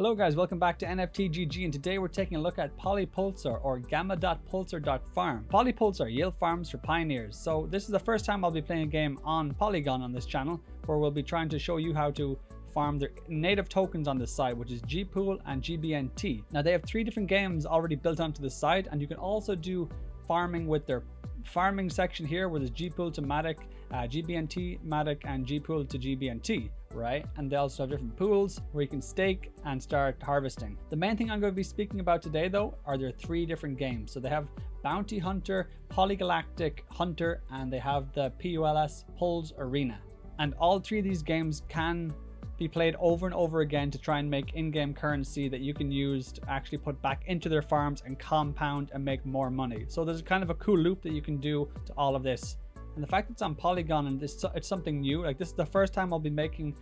Hello guys, welcome back to NFTGG, and today we're taking a look at PolyPulsar or gamma.pulsar.farm. PolyPulsar, yield farms for pioneers. So this is the first time I'll be playing a game on Polygon on this channel, where we'll be trying to show you how to farm their native tokens on this site, which is Gpool and GBNT. Now they have 3 different games already built onto the site, and you can also do farming with their farming section here, where there's Gpool to MATIC, GBNT, MATIC, and Gpool to GBNT, right? And they also have different pools where you can stake and start harvesting. The main thing I'm going to be speaking about today, though, are their 3 different games. So they have Bounty Hunter, Polygalactic Hunter, and they have the PULS Pulse Arena. And all 3 of these games can be played over and over again to try and make in-game currency that you can use to actually put back into their farms and compound and make more money. So there's kind of a cool loop that you can do to all of this. And the fact that it's on Polygon and it's something new, like this is the first time I'll be making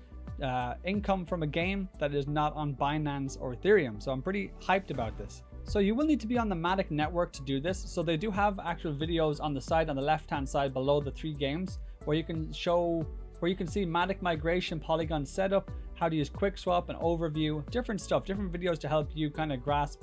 income from a game that is not on Binance or Ethereum. So I'm pretty hyped about this. So you will need to be on the MATIC network to do this. So they do have actual videos on the side, on the left-hand side below the 3 games, where you can see MATIC migration, Polygon setup, how to use QuickSwap, and overview, different stuff, different videos to help you kind of grasp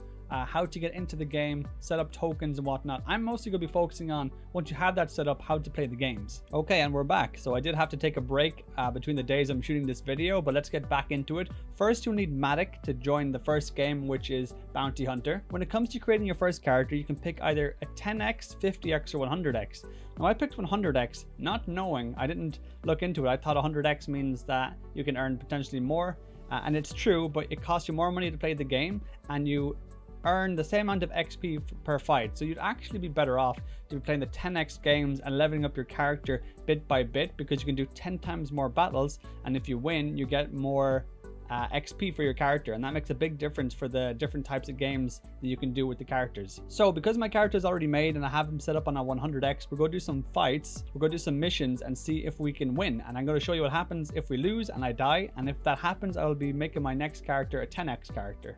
how to get into the game, set up tokens and whatnot. I'm mostly going to be focusing on, once you have that set up, how to play the games. Okay, and we're back. So I did have to take a break between the days I'm shooting this video, but let's get back into it. First, you'll need MATIC to join the first game, which is Bounty Hunter. When it comes to creating your first character, you can pick either a 10x, 50x, or 100x. Now I picked 100x, not knowing, I didn't look into it. I thought 100x means that you can earn potentially more, and it's true, but it costs you more money to play the game, and you earn the same amount of XP per fight. So you'd actually be better off to be playing the 10x games and leveling up your character bit by bit, because you can do 10 times more battles, and if you win, you get more XP for your character, and that makes a big difference for the different types of games that you can do with the characters. So because my character is already made and I have him set up on a 100x, we're going to do some fights, we're going to do some missions and see if we can win. And I'm going to show you what happens if we lose and I die, and if that happens, I will be making my next character a 10x character.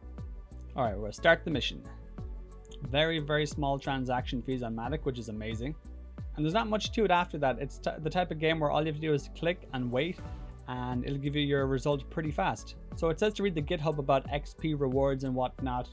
All right, we're going to start the mission. Very, very small transaction fees on MATIC, which is amazing. And there's not much to it after that. It's the type of game where all you have to do is click and wait, and it'll give you your results pretty fast. So it says to read the GitHub about XP rewards and whatnot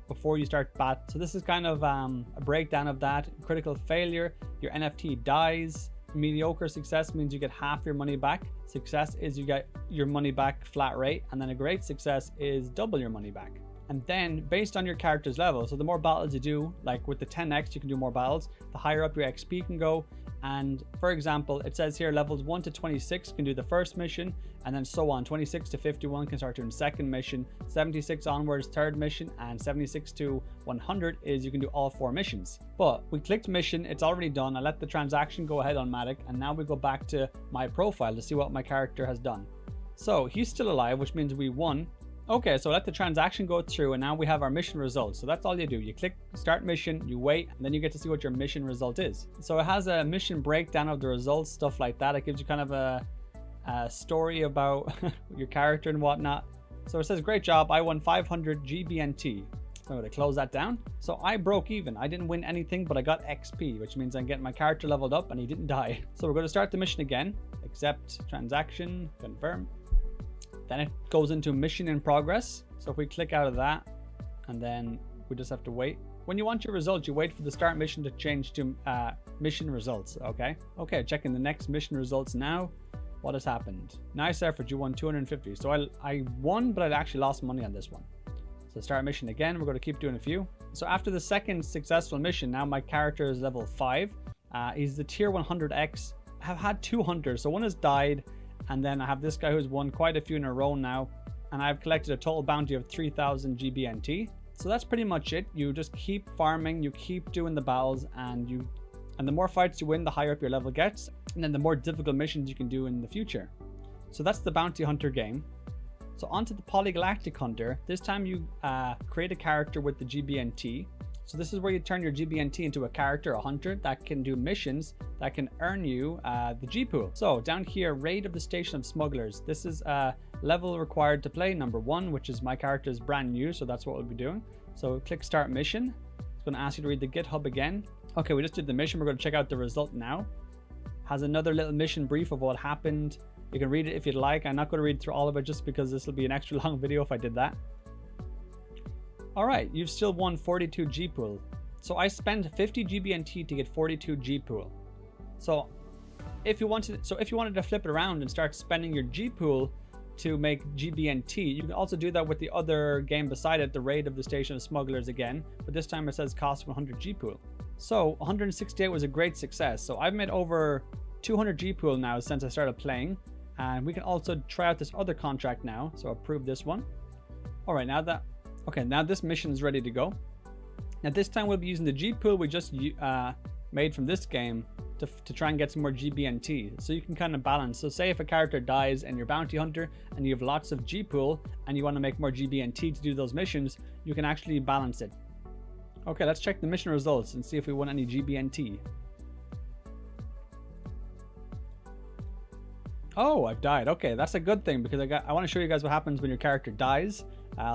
before you start bat. So this is kind of a breakdown of that. Critical failure, your NFT dies. Mediocre success means you get half your money back. Success is you get your money back flat rate, and then a great success is double your money back. And then based on your character's level, so the more battles you do, like with the 10x, you can do more battles, the higher up your XP can go. And for example, it says here levels 1 to 26 can do the first mission, and then so on. 26 to 51 can start doing second mission, 76 onwards third mission, and 76 to 100 is you can do all 4 missions. But we clicked mission, it's already done. I let the transaction go ahead on MATIC, and now we go back to my profile to see what my character has done. So he's still alive, which means we won. Okay, so let the transaction go through, and now we have our mission results. So that's all you do. You click start mission, you wait, and then you get to see what your mission result is. So it has a mission breakdown of the results, stuff like that. It gives you kind of a story about your character and whatnot. So it says, great job, I won 500 GBNT. So I'm going to close that down. So I broke even. I didn't win anything, but I got XP, which means I'm getting my character leveled up and he didn't die. So we're going to start the mission again. Accept transaction, confirm. Then it goes into mission in progress. So if we click out of that, and then we just have to wait. When you want your results, you wait for the start mission to change to mission results, okay? Okay, checking the next mission results now. What has happened? Nice effort, you won 250. So I won, but I actually lost money on this one. So start mission again, we're going to keep doing a few. So after the second successful mission, now my character is level 5. He's the tier 100x. I have had 2 hunters, so one has died. And then I have this guy who's won quite a few in a row now, and I've collected a total bounty of 3,000 GBNT. So that's pretty much it. You just keep farming, you keep doing the battles, and the more fights you win, the higher up your level gets, and then the more difficult missions you can do in the future. So that's the Bounty Hunter game. So onto the Polygalactic Hunter. This time you create a character with the GBNT. So this is where you turn your GBNT into a character, a hunter, that can do missions that can earn you the Gpool. So down here, raid of the station of smugglers. This is level required to play, number 1, which is my character is brand new, so that's what we'll be doing. So click start mission. It's going to ask you to read the GitHub again. Okay, we just did the mission. We're going to check out the result now. Has another little mission brief of what happened. You can read it if you'd like. I'm not going to read through all of it just because this will be an extra long video if I did that. All right, you've still won 42 G pool. So I spent 50 GBNT to get 42 G pool. So if you wanted to flip it around and start spending your G pool to make GBNT, you can also do that with the other game beside it, the Raid of the Station of Smugglers again, but this time it says cost 100 G pool. So 168 was a great success. So I've made over 200 G pool now since I started playing, and we can also try out this other contract now. So approve this one. All right, now this mission is ready to go. Now this time we'll be using the G pool we just made from this game to try and get some more GBNT, so you can kind of balance. So say if a character dies and you're bounty hunter and you have lots of G pool and you want to make more GBNT to do those missions, you can actually balance it. Okay, let's check the mission results and see if we won any GBNT. Oh, I've died. Okay, that's a good thing, because I want to show you guys what happens when your character dies.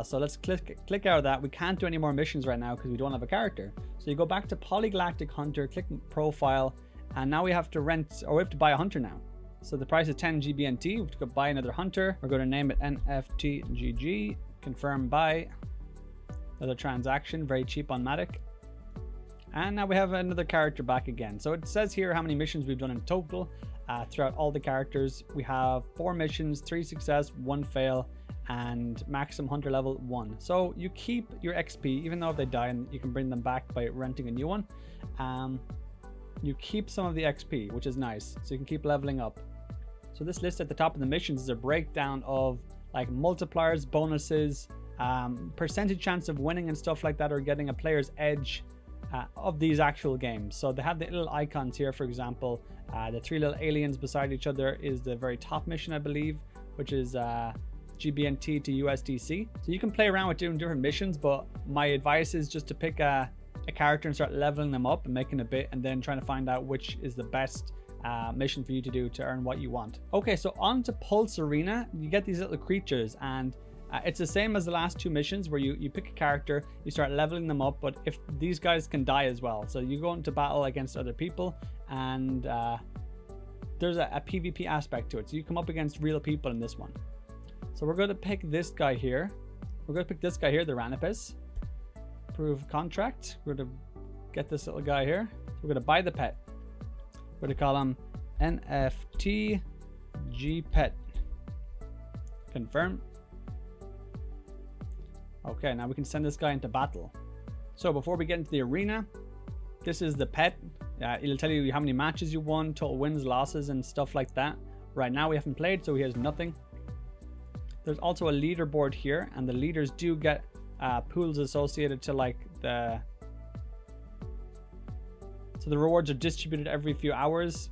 So let's click out of that. We can't do any more missions right now because we don't have a character. So you go back to Polygalactic Hunter, click profile, and now we have to rent, or we have to buy a hunter now. So the price is 10 GBNT. We have to go buy another hunter. We're going to name it NFTGG, confirm buy. Another transaction, very cheap on MATIC. And now we have another character back again. So it says here how many missions we've done in total throughout all the characters. We have 4 missions, 3 success, 1 fail, and maximum hunter level 1. So you keep your XP, even though if they die, and you can bring them back by renting a new one. You keep some of the XP, which is nice, so you can keep leveling up. So this list at the top of the missions is a breakdown of like multipliers, bonuses, percentage chance of winning and stuff like that, or getting a player's edge of these actual games. So they have the little icons here, for example, the 3 little aliens beside each other is the very top mission, I believe, which is GBNT to USDC. So you can play around with doing different missions, but my advice is just to pick a character and start leveling them up and making a bit, and then trying to find out which is the best mission for you to do to earn what you want. Okay, so on to Pulse Arena. You get these little creatures, and it's the same as the last 2 missions where you pick a character, you start leveling them up, but if these guys can die as well. So you go into battle against other people, and there's a PvP aspect to it. So you come up against real people in this one. So we're going to pick this guy here. We're going to pick this guy here, the Ranipus. Approve contract. We're going to get this little guy here. So we're going to buy the pet. We're going to call him NFTG pet. Confirm. Okay, now we can send this guy into battle. So before we get into the arena, this is the pet. It'll tell you how many matches you won, total wins, losses, and stuff like that. Right now we haven't played, so he has nothing. There's also a leaderboard here, and the leaders do get pools associated to like the... So the rewards are distributed every few hours.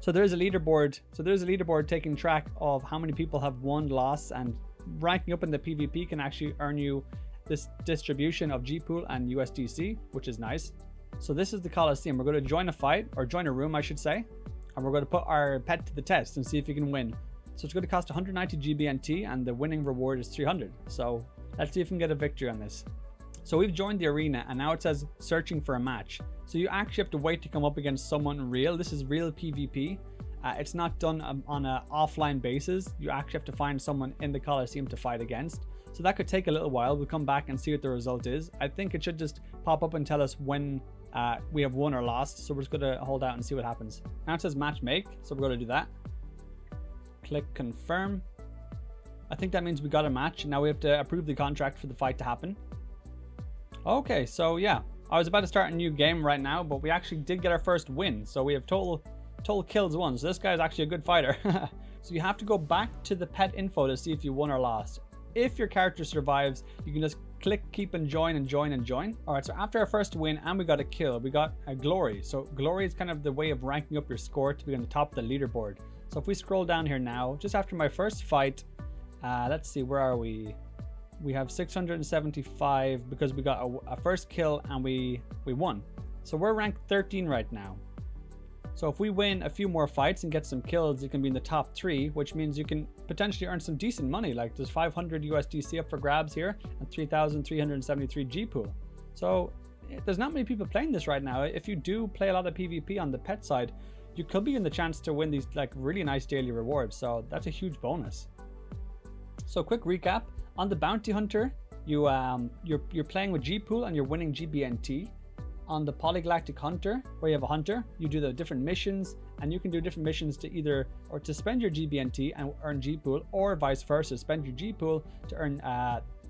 So there's a leaderboard. So there's a leaderboard taking track of how many people have won, lost, and ranking up in the PvP can actually earn you this distribution of G pool and USDC, which is nice. So this is the Coliseum. We're going to join a fight, or join a room, I should say, and we're going to put our pet to the test and see if he can win. So it's going to cost 190 GBNT, and the winning reward is 300. So let's see if we can get a victory on this. So we've joined the arena, and now it says searching for a match. So you actually have to wait to come up against someone real. This is real PvP. It's not done on an offline basis. You actually have to find someone in the Coliseum to fight against. So that could take a little while. We'll come back and see what the result is. I think it should just pop up and tell us when we have won or lost. So we're just going to hold out and see what happens. Now it says match make. So we're going to do that. Click confirm. I think that means we got a match. Now we have to approve the contract for the fight to happen. Okay, so yeah, I was about to start a new game right now, but we actually did get our first win. So we have total kills won. So this guy is actually a good fighter. So you have to go back to the pet info to see if you won or lost. If your character survives, you can just click keep and join and join and join. All right, so after our first win and we got a kill, we got a glory. So glory is kind of the way of ranking up your score to be on the top of the leaderboard. So if we scroll down here now, just after my first fight, let's see, where are we? We have 675 because we got a first kill and we won. So we're ranked 13 right now. So if we win a few more fights and get some kills, you can be in the top 3, which means you can potentially earn some decent money. Like there's 500 USDC up for grabs here and 3,373 G pool. So there's not many people playing this right now. If you do play a lot of PvP on the pet side, you could be in the chance to win these like really nice daily rewards. So that's a huge bonus. So quick recap on the bounty hunter. you're playing with G Pool and you're winning GBNT. On the Polygalactic Hunter, where you have a hunter, you do the different missions, and you can do different missions to either or to spend your GBNT and earn G Pool, or vice versa, spend your G Pool to earn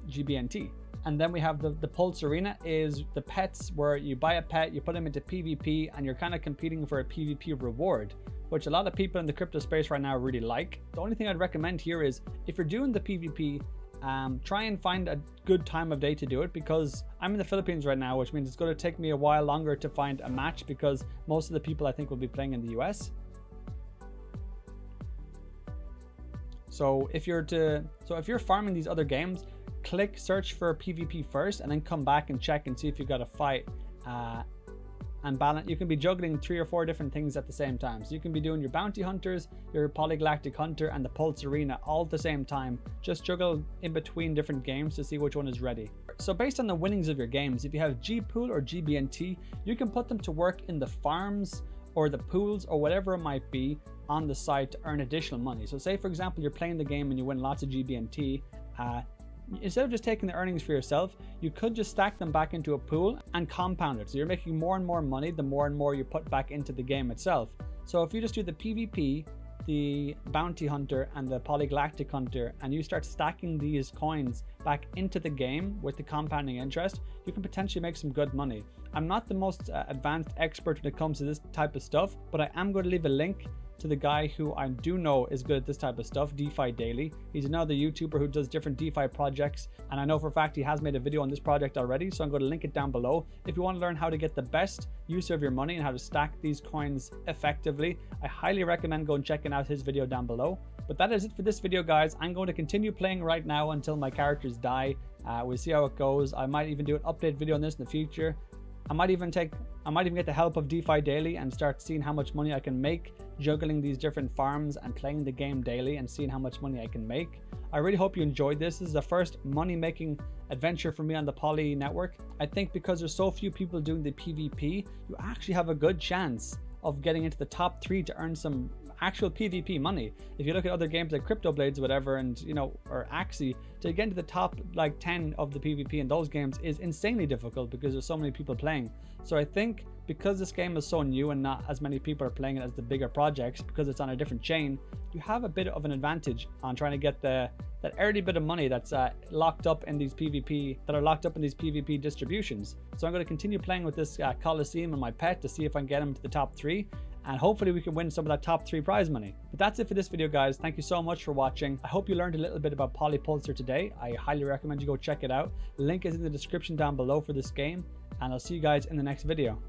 GBNT. And then we have the Pulse Arena, is the pets, where you buy a pet, you put them into PvP, and you're kind of competing for a PvP reward, which a lot of people in the crypto space right now really like. The only thing I'd recommend here is, if you're doing the PvP, try and find a good time of day to do it, because I'm in the Philippines right now, which means it's going to take me a while longer to find a match, because most of the people I think will be playing in the US. So if you're farming these other games, click search for PvP first, and then come back and check and see if you've got a fight and balance. You can be juggling 3 or 4 different things at the same time. So you can be doing your bounty hunters, your Polygalactic Hunter, and the Pulse Arena all at the same time. Just juggle in between different games to see which one is ready. So based on the winnings of your games, if you have G Pool or GBNT, you can put them to work in the farms or the pools or whatever it might be on the site to earn additional money. So say for example, you're playing the game and you win lots of GBNT. Instead of just taking the earnings for yourself, you could just stack them back into a pool and compound it. So you're making more and more money the more and more you put back into the game itself. So if you just do the PvP, the Bounty Hunter, and the Polygalactic Hunter, and you start stacking these coins back into the game with the compounding interest, you can potentially make some good money. I'm not the most advanced expert when it comes to this type of stuff, but I am going to leave a link to the guy who I do know is good at this type of stuff, Defi Daily. He's another YouTuber who does different DeFi projects, and I know for a fact he has made a video on this project already, so I'm going to link it down below. If you want to learn how to get the best use of your money and how to stack these coins effectively, I highly recommend going checking out his video down below. But that is it for this video, guys. I'm going to continue playing right now until my characters die. We'll see how it goes. I might even do an update video on this in the future. I might even get the help of Defi Daily and start seeing how much money I can make juggling these different farms and playing the game daily and seeing how much money I can make. I really hope you enjoyed this. This is the first money-making adventure for me on the Poly network. I think because there's so few people doing the PvP, you actually have a good chance of getting into the top 3 to earn some actual PvP money. If you look at other games like Crypto Blades or whatever, and or Axie, to get into the top like 10 of the PvP in those games is insanely difficult because there's so many people playing. So I think because this game is so new and not as many people are playing it as the bigger projects, because it's on a different chain, you have a bit of an advantage on trying to get that early bit of money that's locked up in these PvP distributions. So I'm going to continue playing with this Coliseum and my pet to see if I can get him to the top 3, and hopefully we can win some of that top 3 prize money. But that's it for this video, guys. Thank you so much for watching. I hope you learned a little bit about PolyPulsar today. I highly recommend you go check it out. Link is in the description down below for this game, and I'll see you guys in the next video.